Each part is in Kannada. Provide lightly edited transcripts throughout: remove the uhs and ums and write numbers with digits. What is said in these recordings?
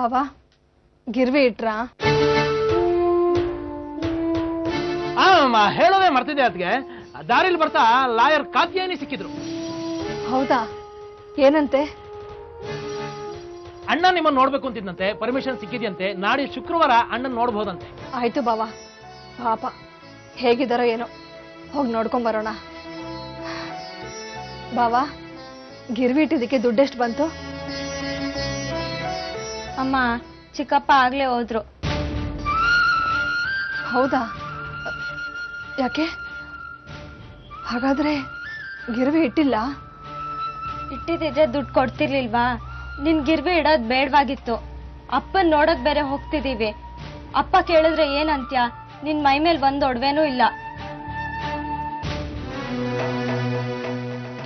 ಬಾವಾ ಗಿರ್ವಿ ಇಟ್ರಾ? ಹೇಳೋದೇ ಮರ್ತಿದ್ದೆ ಅದಕ್ಕೆ. ದಾರಿಲಿ ಬರ್ತಾ ಲಾಯರ್ ಕಾತ್ಯಾಯನಿ ಸಿಕ್ಕಿದ್ರು. ಹೌದಾ? ಏನಂತೆ? ಅಣ್ಣ ನಿಮ್ಮನ್ನು ನೋಡ್ಬೇಕು ಅಂತಿದ್ದಂತೆ, ಪರ್ಮಿಷನ್ ಸಿಕ್ಕಿದ್ಯಂತೆ, ನಾಳೆ ಶುಕ್ರವಾರ ಅಣ್ಣನ್ ನೋಡ್ಬೋದಂತೆ. ಆಯ್ತು ಬಾವಾ, ಪಾಪ ಹೇಗಿದ್ದಾರೋ ಏನೋ, ಹೋಗಿ ನೋಡ್ಕೊಂಡ್ ಬರೋಣ. ಬಾವಾ ಗಿರ್ವಿ ಇಟ್ಟಿದ್ದಕ್ಕೆ ದುಡ್ಡೆಷ್ಟು ಬಂತು? ಅಮ್ಮ ಚಿಕ್ಕಪ್ಪ ಆಗ್ಲೇ ಹೋದ್ರು. ಹೌದಾ? ಯಾಕೆ? ಹಾಗಾದ್ರೆ ಗಿರ್ವಿ ಇಟ್ಟಿಲ್ಲ? ಇಟ್ಟಿದ್ರೆ ದುಡ್ಡು ಕೊಡ್ತಿರ್ಲಿಲ್ವಾ? ನಿನ್ ಗಿರ್ವಿ ಇಡೋದ್ ಬೇಡವಾಗಿತ್ತು. ಅಪ್ಪನ್ ನೋಡಕ್ ಬೇರೆ ಹೋಗ್ತಿದೀವಿ. ಅಪ್ಪ ಕೇಳಿದ್ರೆ ಏನಂತ್ಯ? ನಿನ್ ಮೈ ಮೇಲೆ ಒಂದ್ ಒಡವೆನೂ ಇಲ್ಲ.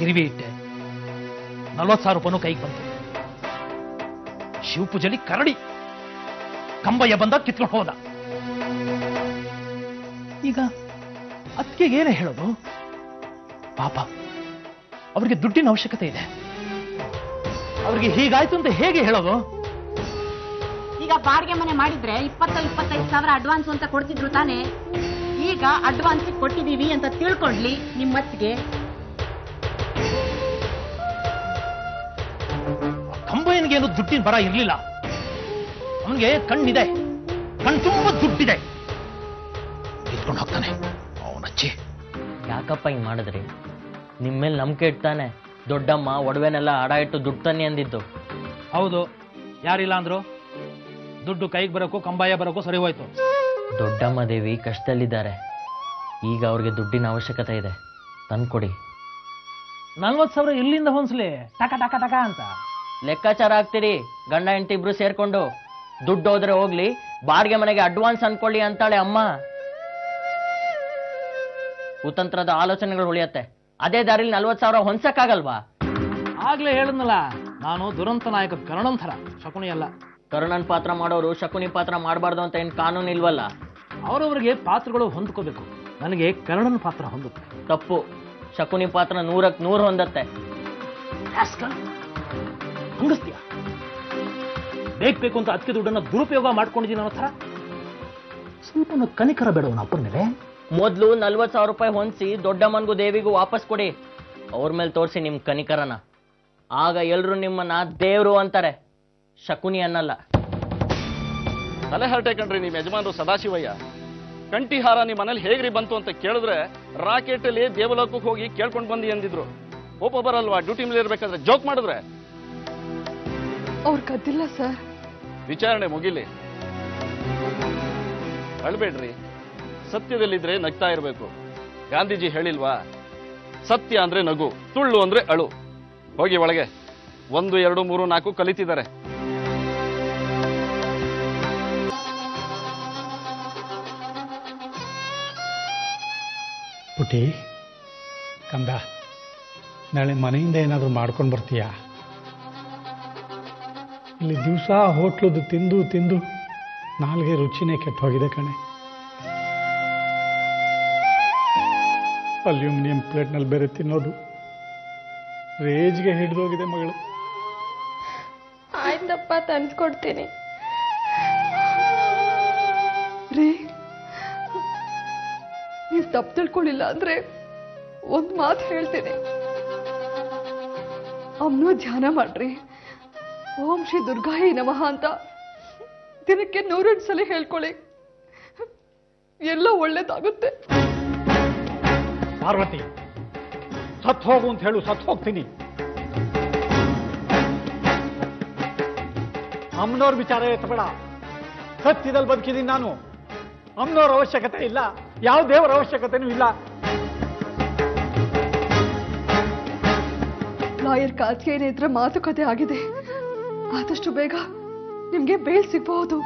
ಗಿರ್ವಿ ಇಟ್ಟೆ, 40,000 ರೂಪಾಯಿ ಕೈಗೆ ಬಂತು. ಶಿವಪೂಜಲಿ ಕರಡಿ ಕಂಬಯ್ಯ ಬಂದ ಕಿತ್ಕೊಂಡು ಹೋದ. ಈಗ ಅದಕ್ಕೆ ಏನೇ ಹೇಳೋದು? ಪಾಪ ಅವ್ರಿಗೆ ದುಡ್ಡಿನ ಅವಶ್ಯಕತೆ ಇದೆ. ಅವ್ರಿಗೆ ಹೀಗಾಯ್ತು ಅಂತ ಹೇಗೆ ಹೇಳೋದು? ಈಗ ಬಾಡಿಗೆ ಮನೆ ಮಾಡಿದ್ರೆ 20-25,000 ಅಡ್ವಾನ್ಸ್ ಅಂತ ಕೊಡ್ತಿದ್ರು ತಾನೆ. ಈಗ ಅಡ್ವಾನ್ಸ್ ಕೊಟ್ಟಿದೀವಿ ಅಂತ ತಿಳ್ಕೊಂಡ್ಲಿ ನಿಮ್ಮತ್ತಿಗೆ. ಕಂಬಯ್ಯನಿಗೆ ಏನು ದುಡ್ಡಿನ ಬರ ಇರ್ಲಿಲ್ಲ. ಅವನಿಗೆ ಕಣ್ಣಿದೆ, ಕಣ್ ತುಂಬಾ ದುಡ್ಡಿದೆ. ಇಟ್ಕೊಂಡು ಹೋಗ್ತಾನೆ ಅವನಚ್ಚಿ. ಯಾಕಪ್ಪ ಹಿಂಗ್ ಮಾಡಿದ್ರಿ? ನಿಮ್ಮೇಲೆ ನಂಬಿಕೆ ಇಡ್ತಾನೆ. ದೊಡ್ಡಮ್ಮ ಒಡವೆನೆಲ್ಲ ಅಡ ಇಟ್ಟು ದುಡ್ಡು ತನ್ನಿ ಅಂದಿದ್ದು. ಹೌದು, ಯಾರಿಲ್ಲ ಅಂದ್ರು. ದುಡ್ಡು ಕೈಗೆ ಬರೋಕ್ಕೂ ಕಂಬಾಯ ಬರೋಕ್ಕೂ ಸರಿ ಹೋಯ್ತು. ದೊಡ್ಡಮ್ಮ ದೇವಿ ಕಷ್ಟದಲ್ಲಿದ್ದಾರೆ. ಈಗ ಅವ್ರಿಗೆ ದುಡ್ಡಿನ ಅವಶ್ಯಕತೆ ಇದೆ, ತಂದ್ಕೊಡಿ. 40,000 ಎಲ್ಲಿಂದ ಹೊನ್ಸ್ಲಿ? ಟಕ ಟಕ ಟಕ ಅಂತ ಲೆಕ್ಕಾಚಾರ ಹಾಕ್ತೀರಿ ಗಂಡ ಹೆಂಡತಿ ಇಬ್ರು ಸೇರ್ಕೊಂಡು. ದುಡ್ಡು ಹೋದ್ರೆ ಹೋಗ್ಲಿ, ಬಾಡಿಗೆ ಮನೆಗೆ ಅಡ್ವಾನ್ಸ್ ಅನ್ಕೊಳ್ಳಿ ಅಂತಾಳೆ ಅಮ್ಮ. ಕುತಂತ್ರದ ಆಲೋಚನೆಗಳು ಉಳಿಯತ್ತೆ. ಅದೇ ದಾರಿಲಿ 40,000 ಹೊಂದಕ್ಕಾಗಲ್ವಾ? ಆಗ್ಲೇ ಹೇಳಿದ್ನಲ್ಲ, ನಾನು ದುರಂತ ನಾಯಕ ಕರ್ಣನ್ ಥರ, ಶಕುನಿ ಅಲ್ಲ. ಕರ್ಣನ್ ಪಾತ್ರ ಮಾಡೋರು ಶಕುನಿ ಪಾತ್ರ ಮಾಡಬಾರ್ದು ಅಂತ ಏನ್ ಕಾನೂನು ಇಲ್ವಲ್ಲ? ಅವರವರಿಗೆ ಪಾತ್ರಗಳು ಹೊಂದ್ಕೋಬೇಕು. ನನಗೆ ಕರ್ಣನ್ ಪಾತ್ರ ಹೊಂದುತ್ತೆ. ತಪ್ಪು. ಶಕುನಿ ಪಾತ್ರ 100ಕ್ಕೆ 100 ಹೊಂದತ್ತೆ. ಹಂಗಸ್ತೀಯ? ಬೇಕು ಅಂತ ಅದಕ್ಕೆ ದುಡ್ಡನ್ನ ದುರುಪಯೋಗ ಮಾಡ್ಕೊಂಡಿದ್ದೀನಿ ಅನ್ನೋ ಥರ. ಸ್ವಲ್ಪ ಕನಿಕರ ಬೇಡವನ ಅಪ್ಪನ ಮೇಲೆ. ಮೊದ್ಲು 40,000 ರೂಪಾಯಿ ಹೊಂದಿಸಿ ದೊಡ್ಡಮ್ಮನ್ಗೂ ದೇವಿಗೂ ವಾಪಸ್ ಕೊಡಿ. ಅವ್ರ ಮೇಲೆ ತೋರಿಸಿ ನಿಮ್ ಕನಿಕರನ. ಆಗ ಎಲ್ರು ನಿಮ್ಮನ್ನ ದೇವ್ರು ಅಂತಾರೆ, ಶಕುನಿ ಅನ್ನಲ್ಲ. ತಲೆ ಹರಟೆ ಕಣ್ರಿ ನಿಮ್ ಯಜಮಾನ್ರು ಸದಾಶಿವಯ್ಯ. ಕಂಠಿಹಾರ ನಿಮ್ ಮನೇಲಿ ಹೇಗ್ರಿ ಬಂತು ಅಂತ ಕೇಳಿದ್ರೆ ರಾಕೆಟ್ ಅಲ್ಲಿ ದೇವಲೋಕಕ್ಕೆ ಹೋಗಿ ಕೇಳ್ಕೊಂಡ್ ಬಂದಿ ಅಂದಿದ್ರು. ಒಬ್ಬ ಬರಲ್ವಾ ಡ್ಯೂಟಿ ಮೇಲೆ ಇರ್ಬೇಕಾದ್ರೆ ಜೋಕ್ ಮಾಡಿದ್ರೆ? ಅವ್ರು ಕದ್ದಿಲ್ಲ ಸರ್. ವಿಚಾರಣೆ ಮುಗಿಲಿ, ಅಳ್ಬೇಡ್ರಿ. ಸತ್ಯದಲ್ಲಿದ್ರೆ ನಗ್ತಾ ಇರ್ಬೇಕು. ಗಾಂಧೀಜಿ ಹೇಳಿಲ್ವಾ, ಸತ್ಯ ಅಂದ್ರೆ ನಗು, ಸುಳ್ಳು ಅಂದ್ರೆ ಅಳು. ಹೋಗಿ ಒಳಗೆ. 1, 2, 3, 4 ಕಲಿತಿದ್ದಾರೆ. ಪುಟಿ ಕಂದ, ನಾಳೆ ಮನೆಯಿಂದ ಏನಾದರೂ ಮಾಡ್ಕೊಂಡು ಬರ್ತೀಯಾ? ಇಲ್ಲಿ ದಿವಸ ಹೋಟ್ಲದು ತಿಂದು ತಿಂದು ನಾಲ್ಗೆ ರುಚಿನೇ ಕೆಟ್ಟು ಹೋಗಿದೆ ಕಣೆ. ಅಲ್ಯೂಮಿನಿಯಂ ಪ್ಲೇಟ್ನಲ್ಲಿ ಬೇರೆ ತಿನ್ನೋದು ರೇಜ್ಗೆ ಹಿಡಿದೋಗಿದೆ ಮಗಳು. ಆಯ್ತಪ್ಪ, ತಂದ್ಕೊಡ್ತೀನಿ. ರೀ, ನೀವು ತಪ್ಪು ತಿಳ್ಕೊಳ್ಳಿಲ್ಲ ಅಂದ್ರೆ ಒಂದು ಮಾತು ಹೇಳ್ತೀನಿ. ಅಮ್ಮನೂ ಧ್ಯಾನ ಮಾಡ್ರಿ. ಓಂ ಶ್ರೀ ದುರ್ಗಾಯಿ ನಮಃ ಅಂತ ದಿನಕ್ಕೆ 108 ಸಲ ಹೇಳ್ಕೊಳ್ಳಿ. ಎಲ್ಲ ಒಳ್ಳೇದಾಗುತ್ತೆ. ಪಾರ್ವತಿ, ಸತ್ ಹೋಗು ಅಂತ ಹೇಳು, ಸತ್ ಹೋಗ್ತೀನಿ. ಅಮ್ಮನವ್ರ ವಿಚಾರ ಎತ್ತಬೇಡ. ಸತ್ಯದಲ್ಲಿ ಬದುಕಿದ್ದೀನಿ ನಾನು. ಅಮ್ಮನವ್ರ ಅವಶ್ಯಕತೆ ಇಲ್ಲ, ಯಾವ ದೇವರ ಅವಶ್ಯಕತೆನೂ ಇಲ್ಲ. ಲಾಯರ್ ಕಾತ್ಯಾಯನಿ ಹತ್ರ ಮಾತುಕತೆ ಆಗಿದೆ. ಆದಷ್ಟು ಬೇಗ ನಿಮ್ಗೆ ಬೇಲ್ ಸಿಗಬಹುದು.